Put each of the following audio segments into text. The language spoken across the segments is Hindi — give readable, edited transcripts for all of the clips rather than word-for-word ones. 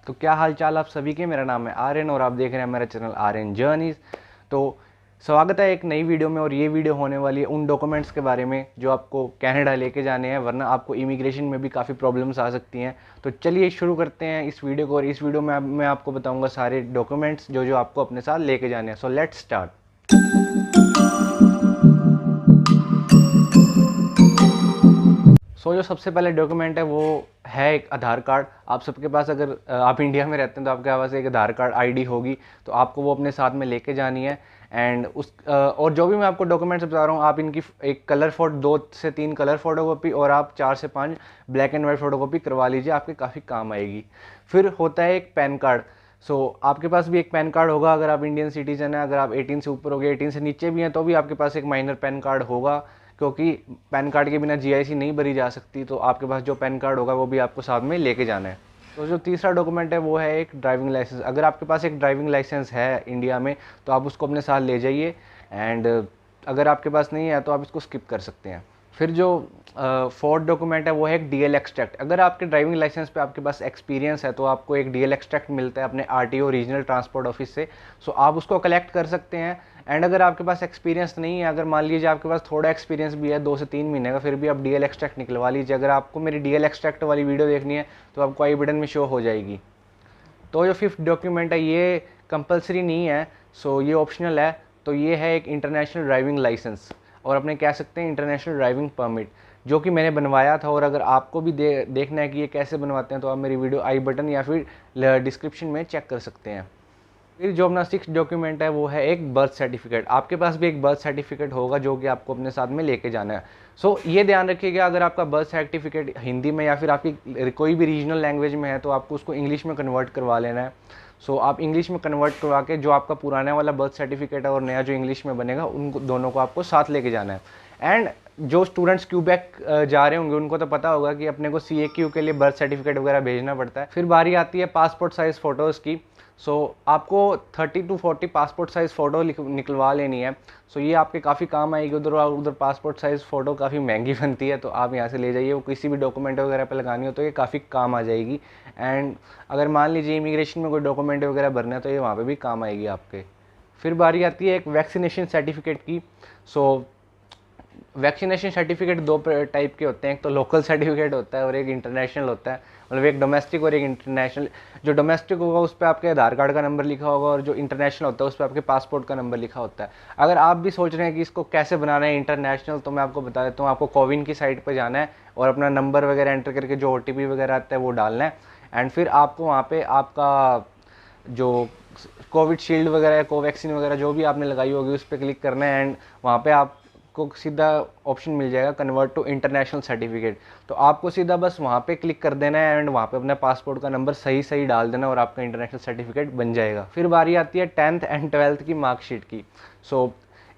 तो क्या हाल चाल आप सभी के। मेरा नाम है आर्यन और आप देख रहे हैं मेरा चैनल आर्यन जर्नीज। तो स्वागत है एक नई वीडियो में। और ये वीडियो होने वाली है उन डॉक्यूमेंट्स के बारे में जो आपको कनाडा लेके जाने हैं, वरना आपको इमिग्रेशन में भी काफ़ी प्रॉब्लम्स आ सकती हैं। तो चलिए शुरू करते हैं इस वीडियो को। और इस वीडियो में मैं आपको बताऊंगा सारे डॉक्यूमेंट्स जो जो आपको अपने साथ लेके जाने हैं। So let's start. जो सबसे पहले डॉक्यूमेंट है वो है एक आधार कार्ड। आप सबके पास, अगर आप इंडिया में रहते हैं तो आपके पास एक आधार कार्ड आईडी होगी, तो आपको वो अपने साथ में लेके जानी है। एंड और जो भी मैं आपको डॉक्यूमेंट्स बता रहा हूँ, आप इनकी एक कलर फोटो, 2 से 3 कलर फोटोकॉपी और आप 4 से 5 ब्लैक एंड वाइट फोटोकॉपी करवा लीजिए, आपके काफ़ी काम आएगी। फिर होता है एक पैन कार्ड। आपके पास भी एक पैन कार्ड होगा अगर आप इंडियन सिटीजन हैं। अगर आप 18 से ऊपर हो गए, 18 से नीचे भी हैं, तो भी आपके पास एक माइनर पैन कार्ड होगा, क्योंकि पैन कार्ड के बिना जीआईसी नहीं भरी जा सकती। तो आपके पास जो पैन कार्ड होगा वो भी आपको साथ में लेके जाना है। तो जो तीसरा डॉक्यूमेंट है वो है एक ड्राइविंग लाइसेंस। अगर आपके पास एक ड्राइविंग लाइसेंस है इंडिया में तो आप उसको अपने साथ ले जाइए। एंड अगर आपके पास नहीं है तो आप इसको स्किप कर सकते हैं। फिर जो फोर्थ डॉक्यूमेंट है वो है एक डीएल एक्सट्रैक्ट। अगर आपके ड्राइविंग लाइसेंस पे आपके पास एक्सपीरियंस है तो आपको एक डीएल एक्सट्रैक्ट मिलता है अपने आरटीओ रीजनल ट्रांसपोर्ट ऑफिस से। आप उसको कलेक्ट कर सकते हैं। एंड अगर आपके पास एक्सपीरियंस नहीं है, अगर मान लीजिए आपके पास थोड़ा एक्सपीरियंस भी है 2 से 3 महीने का, फिर भी आप डीएल एक्सट्रैक्ट निकलवा लीजिए। अगर आपको मेरी डीएल एक्सट्रैक्ट वाली वीडियो देखनी है तो आपको आई बटन में शो हो जाएगी। तो जो फिफ्थ डॉक्यूमेंट है ये कंपलसरी नहीं है, ये ऑप्शनल है। तो ये है एक इंटरनेशनल ड्राइविंग लाइसेंस, और अपने कह सकते हैं इंटरनेशनल ड्राइविंग परमिट, जो कि मैंने बनवाया था। और अगर आपको भी देखना है कि ये कैसे बनवाते हैं तो आप मेरी वीडियो आई बटन या फिर डिस्क्रिप्शन में चेक कर सकते हैं। फिर जो अपना सिक्स डॉक्यूमेंट है वो है एक बर्थ सर्टिफिकेट। आपके पास भी एक बर्थ सर्टिफिकेट होगा जो कि आपको अपने साथ में लेके जाना है। ये ध्यान रखिएगा, अगर आपका बर्थ सर्टिफिकेट हिंदी में या फिर आपकी कोई भी रीजनल लैंग्वेज में है तो आपको उसको इंग्लिश में कन्वर्ट करवा लेना है। आप इंग्लिश में कन्वर्ट करवा के जो आपका पुराना वाला बर्थ सर्टिफिकेट है और नया जो इंग्लिश में बनेगा, उन दोनों को आपको साथ लेके जाना है। एंड जो स्टूडेंट्स क्यूबेक जा रहे होंगे उनको तो पता होगा कि अपने को CAQ के लिए बर्थ सर्टिफिकेट वगैरह भेजना पड़ता है। फिर बारी आती है पासपोर्ट साइज़ फ़ोटोज़ की। आपको 30 to 40 पासपोर्ट साइज़ फ़ोटो निकलवा लेनी है। ये आपके काफ़ी काम आएगी। उधर पासपोर्ट साइज़ फ़ोटो काफ़ी महंगी बनती है, तो आप यहाँ से ले जाइए। वो किसी भी डॉक्यूमेंट वगैरह पे लगानी हो तो ये काफ़ी काम आ जाएगी। एंड अगर मान लीजिए इमिग्रेशन में कोई डॉक्यूमेंट वगैरह भरना है तो ये वहाँ पे भी काम आएगी आपके। फिर बारी आती है एक वैक्सीनेशन सर्टिफिकेट की। वैक्सीनेशन सर्टिफिकेट 2 टाइप के होते हैं, एक तो लोकल सर्टिफिकेट होता है और एक इंटरनेशनल होता है। मतलब एक डोमेस्टिक और एक इंटरनेशनल। जो डोमेस्टिक होगा उस पर आपके आधार कार्ड का नंबर लिखा होगा, और जो इंटरनेशनल होता है उस पर आपके पासपोर्ट का नंबर लिखा होता है। अगर आप भी सोच रहे हैं कि इसको कैसे बनाना है इंटरनेशनल, तो मैं आपको बता देता हूँ। आपको कोविन की साइट पर जाना है और अपना नंबर वगैरह एंटर करके जो OTP वगैरह आता है वो डालना है। एंड फिर आपको वहाँ पर आपका जो कोविड शील्ड वगैरह या कोवैक्सीन वगैरह जो भी आपने लगाई होगी उस पर क्लिक करना है। एंड वहाँ पे आपको सीधा ऑप्शन मिल जाएगा कन्वर्ट टू इंटरनेशनल सर्टिफिकेट। तो आपको सीधा बस वहाँ पे क्लिक कर देना है एंड वहाँ पे अपने पासपोर्ट का नंबर सही सही डाल देना और आपका इंटरनेशनल सर्टिफिकेट बन जाएगा। फिर बारी आती है 10th एंड 12th की मार्कशीट की।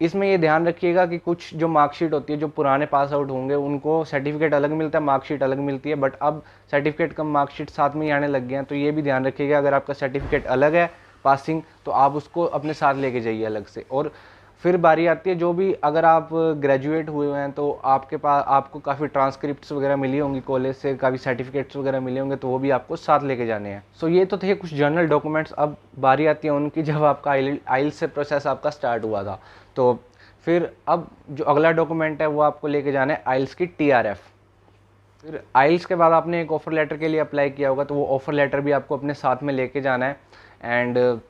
इसमें ये ध्यान रखिएगा कि कुछ जो मार्कशीट होती है, जो पुराने पास आउट होंगे उनको सर्टिफिकेट अलग मिलता है, मार्कशीट अलग मिलती है। बट अब सर्टिफिकेट कम मार्कशीट साथ में ही आने लग गए हैं, तो ये भी ध्यान रखिएगा अगर आपका सर्टिफिकेट अलग है पासिंग तो आप उसको अपने साथ लेके जाइए अलग से। और फिर बारी आती है जो भी, अगर आप ग्रेजुएट हुए हैं तो आपको काफ़ी ट्रांसक्रिप्ट्स वगैरह मिली होंगी कॉलेज से, काफ़ी सर्टिफिकेट्स वगैरह मिले होंगे, तो वो भी आपको साथ लेके जाने हैं। ये तो थे कुछ जर्नल डॉक्यूमेंट्स। अब बारी आती है उनकी जब आपका आइल्स से प्रोसेस आपका स्टार्ट हुआ था। तो फिर अब जो अगला डॉक्यूमेंट है वो आपको लेके जाना है आइल्स की TRF। फिर आइल्स के बाद आपने एक ऑफ़र लेटर के लिए अप्लाई किया होगा, तो वो ऑफ़र लेटर भी आपको अपने साथ में लेके जाना है। एंड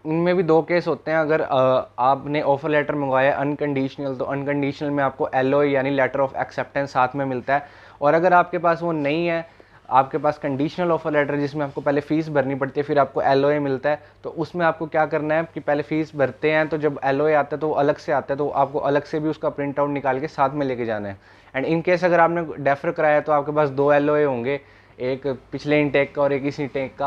उनमें भी 2 केस होते हैं। अगर आपने ऑफ़र लेटर मंगवाया अनकंडीशनल, तो अनकंडीशनल में आपको LOA यानी लेटर ऑफ एक्सेप्टेंस साथ में मिलता है। और अगर आपके पास वो नहीं है, आपके पास कंडीशनल ऑफ़र लेटर जिसमें आपको पहले फ़ीस भरनी पड़ती है फिर आपको LOA मिलता है, तो उसमें आपको क्या करना है कि पहले फ़ीस भरते हैं, तो जब LOA आता है तो वो अलग से आता है, तो आपको अलग से भी उसका प्रिंट आउट निकाल के साथ में लेके जाना है। एंड इन केस अगर आपने डेफर कराया तो आपके पास 2 LOA होंगे, एक पिछले इनटेक का और एक इस इनटेक का।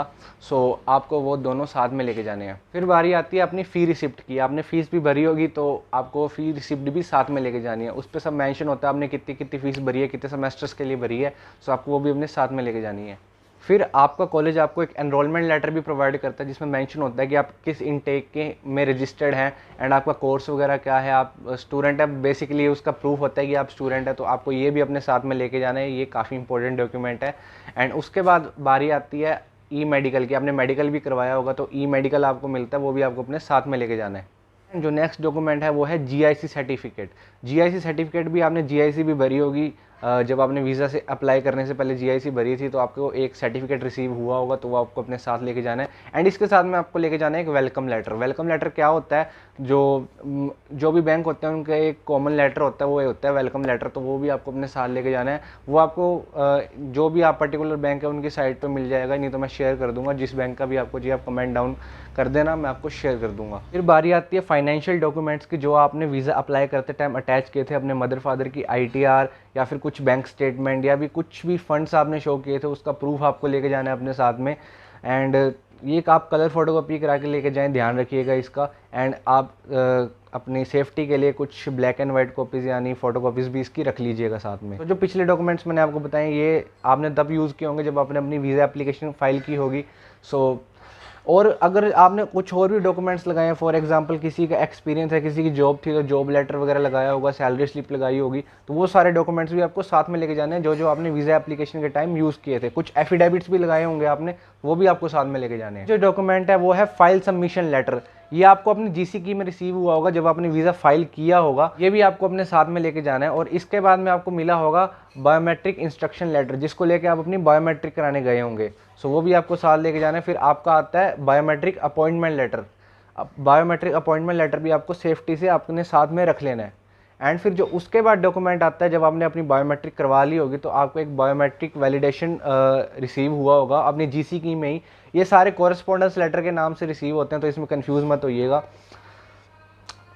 आपको वो दोनों साथ में लेके जाने हैं। फिर बारी आती है अपनी फ़ी रिसिप्ट की। आपने फ़ीस भी भरी होगी तो आपको फ़ी रिसिप्ट भी साथ में लेके जानी है। उस पर सब मेंशन होता है आपने कितनी कितनी फ़ीस भरी है, कितने सेमेस्टर्स के लिए भरी है। आपको वो भी अपने साथ में लेके जानी है। फिर आपका कॉलेज आपको एक एनरोलमेंट लेटर भी प्रोवाइड करता है जिसमें मेंशन होता है कि आप किस इनटेक के में रजिस्टर्ड हैं एंड आपका कोर्स वगैरह क्या है, आप स्टूडेंट है। बेसिकली उसका प्रूफ होता है कि आप स्टूडेंट है, तो आपको ये भी अपने साथ में लेके जाना है। ये काफ़ी इंपॉर्टेंट डॉक्यूमेंट है। एंड उसके बाद बारी आती है ई मेडिकल की, आपने मेडिकल भी करवाया होगा तो ई मेडिकल आपको मिलता है, वो भी आपको अपने साथ में लेके जाना है। जो नेक्स्ट डॉक्यूमेंट है वो है जीआईसी सर्टिफिकेट। जीआईसी सर्टिफिकेट भी आपने जीआईसी भी भरी होगी, जब आपने वीज़ा से अप्लाई करने से पहले जीआईसी भरी थी तो आपको एक सर्टिफिकेट रिसीव हुआ होगा, तो वो आपको अपने साथ लेके जाना है। एंड इसके साथ में आपको लेके जाना है एक वेलकम लेटर। वेलकम लेटर क्या होता है, जो भी बैंक होते हैं उनका एक कॉमन लेटर होता है, वो होता है वेलकम लेटर, तो वो भी आपको अपने साथ लेके जाना है। वो आपको जो भी आप पर्टिकुलर बैंक है उनकी साइट पर मिल जाएगा, नहीं तो मैं शेयर कर दूंगा जिस बैंक का भी आपको जी, आप कमेंट डाउन कर देना, मैं आपको शेयर कर दूंगा। फिर बारी आती है फाइनेंशियल डॉक्यूमेंट्स की, जो आपने वीज़ा अप्लाई करते टाइम अटैच किए थे, अपने मदर फादर की आईटीआर या फिर कुछ बैंक स्टेटमेंट या भी कुछ भी फंड्स आपने शो किए थे, उसका प्रूफ आपको लेके जाना है अपने साथ में। एंड ये एक आप कलर फोटोकॉपी करा के लेके जाएं, ध्यान रखिएगा इसका। एंड आप अपनी सेफ्टी के लिए कुछ ब्लैक एंड वाइट कॉपीज़ यानी फोटोकॉपीज़ भी इसकी रख लीजिएगा साथ में। तो जो पिछले डॉक्यूमेंट्स मैंने आपको बताए ये आपने तब यूज़ किए होंगे जब आपने अपनी वीज़ा एप्लीकेशन फाइल की होगी। और अगर आपने कुछ और भी डॉक्यूमेंट्स लगाए हैं, फॉर एग्जांपल किसी का एक्सपीरियंस है, किसी की जॉब थी तो जॉब लेटर वगैरह लगाया होगा, सैलरी स्लिप लगाई होगी, तो वो सारे डॉक्यूमेंट्स भी आपको साथ में लेके जाने हैं जो आपने वीज़ा एप्लीकेशन के टाइम यूज़ किए थे। कुछ एफिडेविट्स भी लगाए होंगे आपने, वो भी आपको साथ में लेके जाने हैं। जो डॉक्यूमेंट है वो है फाइल सबमिशन लेटर। ये आपको अपनी जीसी की में रिसीव हुआ होगा जब आपने वीज़ा फाइल किया होगा, ये भी आपको अपने साथ में लेके जाना है। और इसके बाद में आपको मिला होगा बायोमेट्रिक इंस्ट्रक्शन लेटर, जिसको लेके आप अपनी बायोमेट्रिक कराने गए होंगे, सो वो भी आपको साथ लेके जाना है। फिर आपका आता है बायोमेट्रिक अपॉइंटमेंट लेटर। अब बायोमेट्रिक अपॉइंटमेंट लेटर भी आपको सेफ्टी से अपने साथ में रख लेना है। एंड फिर जो उसके बाद डॉक्यूमेंट आता है, जब आपने अपनी बायोमेट्रिक करवा ली होगी तो आपको एक बायोमेट्रिक वैलिडेशन रिसीव हुआ होगा अपनी जीसी की में ही। ये सारे कॉरेस्पॉन्डेंस लेटर के नाम से रिसीव होते हैं, तो इसमें कंफ्यूज मत होइएगा।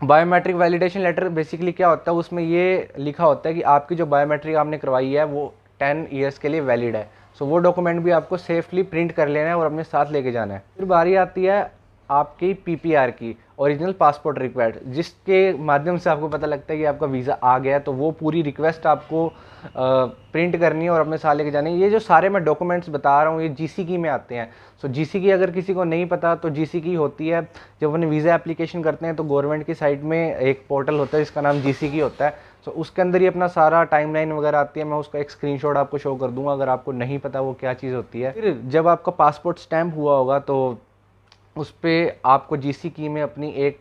बायोमेट्रिक वैलिडेशन लेटर बेसिकली क्या होता है, उसमें ये लिखा होता है कि आपकी जो बायोमेट्रिक आपने करवाई है वो 10 ईयर्स के लिए वैलिड है। सो वो डॉक्यूमेंट भी आपको सेफली प्रिंट कर लेना है और अपने साथ लेके जाना है। फिर बारी आती है आपकी पीपीआर की, ओरिजिनल पासपोर्ट रिक्वायर्ड, जिसके माध्यम से आपको पता लगता है कि आपका वीज़ा आ गया है, तो वो पूरी रिक्वेस्ट आपको प्रिंट करनी है और अपने साथ लेके जानी है। ये जो सारे मैं डॉक्यूमेंट्स बता रहा हूँ ये जीसी की में आते हैं। सो जीसी की अगर किसी को नहीं पता तो जीसी की होती है, जब अपने वीज़ा एप्लीकेशन करते हैं तो गवर्नमेंट की साइट में एक पोर्टल होता है जिसका नाम जीसी की होता है। सो उसके अंदर ही अपना सारा टाइमलाइन वगैरह आती है, मैं उसका एक स्क्रीनशॉट आपको शो कर दूंगा अगर आपको नहीं पता वो क्या चीज़ होती है। फिर जब आपका पासपोर्ट स्टैम्प हुआ होगा तो उस पर आपको जीसी की में अपनी एक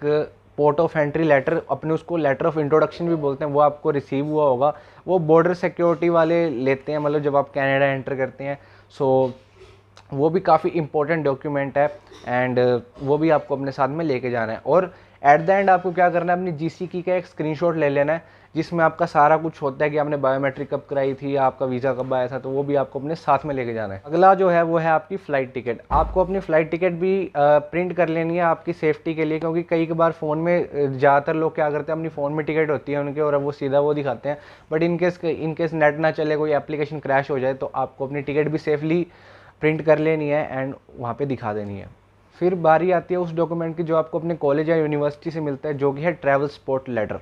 पोर्ट ऑफ एंट्री लेटर, अपने उसको लेटर ऑफ इंट्रोडक्शन भी बोलते हैं, वो आपको रिसीव हुआ होगा। वो बॉर्डर सिक्योरिटी वाले लेते हैं, मतलब जब आप कनाडा एंटर करते हैं। सो वो भी काफ़ी इंपॉर्टेंट डॉक्यूमेंट है एंड वो भी आपको अपने साथ में लेके जाना है। और एट द एंड आपको क्या करना है, अपनी जीसी की का एक स्क्रीनशॉट ले लेना है जिसमें आपका सारा कुछ होता है कि आपने बायोमेट्रिक कब कराई थी, आपका वीज़ा कब आया था, तो वो भी आपको अपने साथ में लेके जाना है। अगला जो है वो है आपकी फ़्लाइट टिकट। आपको अपनी फ़्लाइट टिकट भी प्रिंट कर लेनी है आपकी सेफ्टी के लिए, क्योंकि कई बार फ़ोन में ज़्यादातर लोग क्या करते हैं, अपनी फ़ोन में टिकट होती है उनके और वो सीधा वो दिखाते हैं, बट इनकेस नेट ना चले, कोई एप्लीकेशन क्रैश हो जाए, तो आपको अपनी टिकट भी सेफली प्रिंट कर लेनी है एंड वहाँ पे दिखा देनी है। फिर बारी आती है उस डॉक्यूमेंट की जो आपको अपने कॉलेज या यूनिवर्सिटी से मिलता है, जो कि है ट्रैवल सपोर्ट लेटर।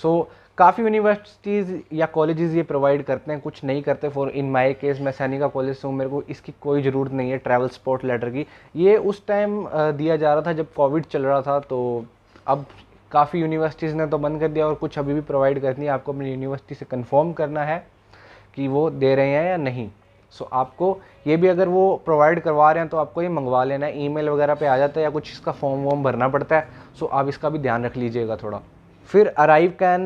सो काफ़ी यूनिवर्सिटीज़ या कॉलेजेस ये प्रोवाइड करते हैं, कुछ नहीं करते। फॉर इन माय केस मैं सैनिका कॉलेज से हूँ, मेरे को इसकी कोई ज़रूरत नहीं है ट्रैवल सपोर्ट लेटर की। ये उस टाइम दिया जा रहा था जब कोविड चल रहा था, तो अब काफ़ी यूनिवर्सिटीज़ ने तो बंद कर दिया और कुछ अभी भी प्रोवाइड करती है। आपको अपनी यूनिवर्सिटी से कंफर्म करना है कि वो दे रहे हैं या नहीं। सो आपको ये भी अगर वो प्रोवाइड करवा रहे हैं तो आपको ये मंगवा लेना है, ईमेल वगैरह पे आ जाता है या कुछ इसका फॉर्म वॉर्म भरना पड़ता है। सो आप इसका भी ध्यान रख लीजिएगा थोड़ा। फिर अराइव कैन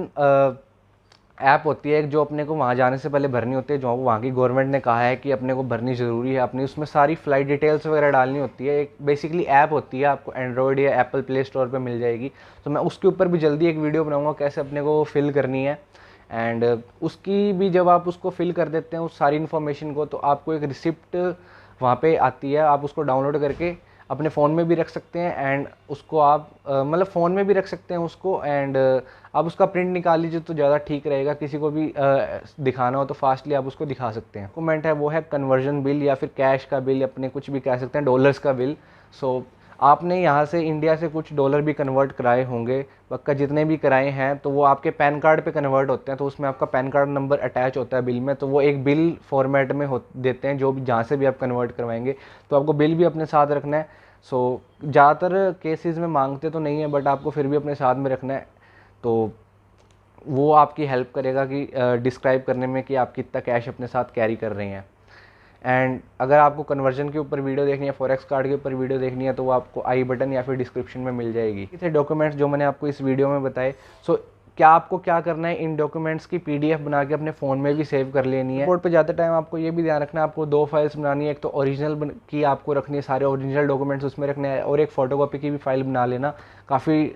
ऐप होती है एक, जो अपने को वहाँ जाने से पहले भरनी होती है, जो वहाँ की गवर्नमेंट ने कहा है कि अपने को भरनी ज़रूरी है। अपनी उसमें सारी फ़्लाइट डिटेल्स वगैरह डालनी होती है। एक बेसिकली ऐप होती है, आपको एंड्रॉयड या एप्पल प्ले स्टोर पे मिल जाएगी। तो मैं उसके ऊपर भी जल्दी एक वीडियो बनाऊँगा कैसे अपने को फिल करनी है। एंड उसकी भी जब आप उसको फिल कर देते हैं उस सारी इन्फॉर्मेशन को, तो आपको एक रिसिप्ट वहाँ पे आती है। आप उसको डाउनलोड करके अपने फ़ोन में भी रख सकते हैं एंड उसको आप मतलब फ़ोन में भी रख सकते हैं उसको, एंड आप उसका प्रिंट निकाल लीजिए तो ज़्यादा ठीक रहेगा। किसी को भी दिखाना हो तो फास्टली आप उसको दिखा सकते हैं। डॉक्यूमेंट है वो है कन्वर्जन बिल या फिर कैश का बिल, अपने कुछ भी कह सकते हैं, डॉलर्स का बिल। सो आपने यहाँ से इंडिया से कुछ डॉलर भी कन्वर्ट कराए होंगे, पक्का जितने भी कराए हैं, तो वो आपके पैन कार्ड पे कन्वर्ट होते हैं। तो उसमें आपका पैन कार्ड नंबर अटैच होता है बिल में, तो वो एक बिल फॉर्मेट में देते हैं जो भी जहाँ से भी आप कन्वर्ट करवाएंगे। तो आपको बिल भी अपने साथ रखना है। सो ज़्यादातर केसेस में मांगते तो नहीं है, बट आपको फिर भी अपने साथ में रखना है। तो वो आपकी हेल्प करेगा कि डिस्क्राइब करने में कि आप कितना कैश अपने साथ कैरी कर रहे हैं। एंड अगर आपको कन्वर्जन के ऊपर वीडियो देखनी है, फॉरेक्स कार्ड के ऊपर वीडियो देखनी है, तो वो आपको आई बटन या फिर डिस्क्रिप्शन में मिल जाएगी। ये थे डॉक्यूमेंट्स जो मैंने आपको इस वीडियो में बताए। सो क्या आपको क्या करना है, इन डॉक्यूमेंट्स की PDF बना के अपने फ़ोन में भी सेव कर लेनी है। पोर्ट पे जाते टाइम आपको ये भी ध्यान रखना है, आपको 2 फाइल्स बनानी है। एक तो ओरिजिनल की आपको रखनी है, सारे ओरिजिनल डॉक्यूमेंट्स उसमें रखने हैं, और एक फ़ोटोकॉपी की भी फ़ाइल बना लेना, काफ़ी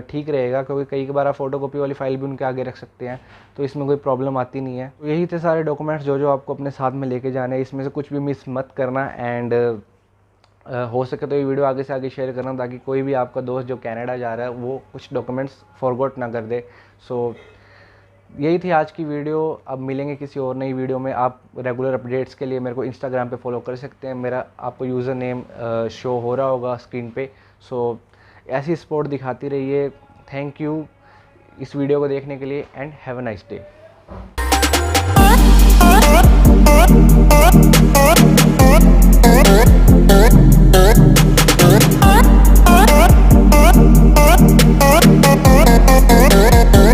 ठीक रहेगा, क्योंकि कई बार आप फ़ोटोकॉपी वाली फ़ाइल भी उनके आगे रख सकते हैं, तो इसमें कोई प्रॉब्लम आती नहीं है। तो यही थे सारे डॉक्यूमेंट्स जो आपको अपने साथ में लेके जाने हैं, इसमें से कुछ भी मिस मत करना। एंड हो सके तो ये वीडियो आगे से आगे शेयर करना, ताकि कोई भी आपका दोस्त जो कनाडा जा रहा है वो कुछ डॉक्यूमेंट्स फॉरगॉट ना कर दे। सो यही थी आज की वीडियो। अब मिलेंगे किसी और नई वीडियो में। आप रेगुलर अपडेट्स के लिए मेरे को इंस्टाग्राम पे फॉलो कर सकते हैं, मेरा आपको यूज़र नेम शो हो रहा होगा स्क्रीन पे। सो ऐसी सपोर्ट दिखाती रहिए। थैंक यू इस वीडियो को देखने के लिए, and have a nice day.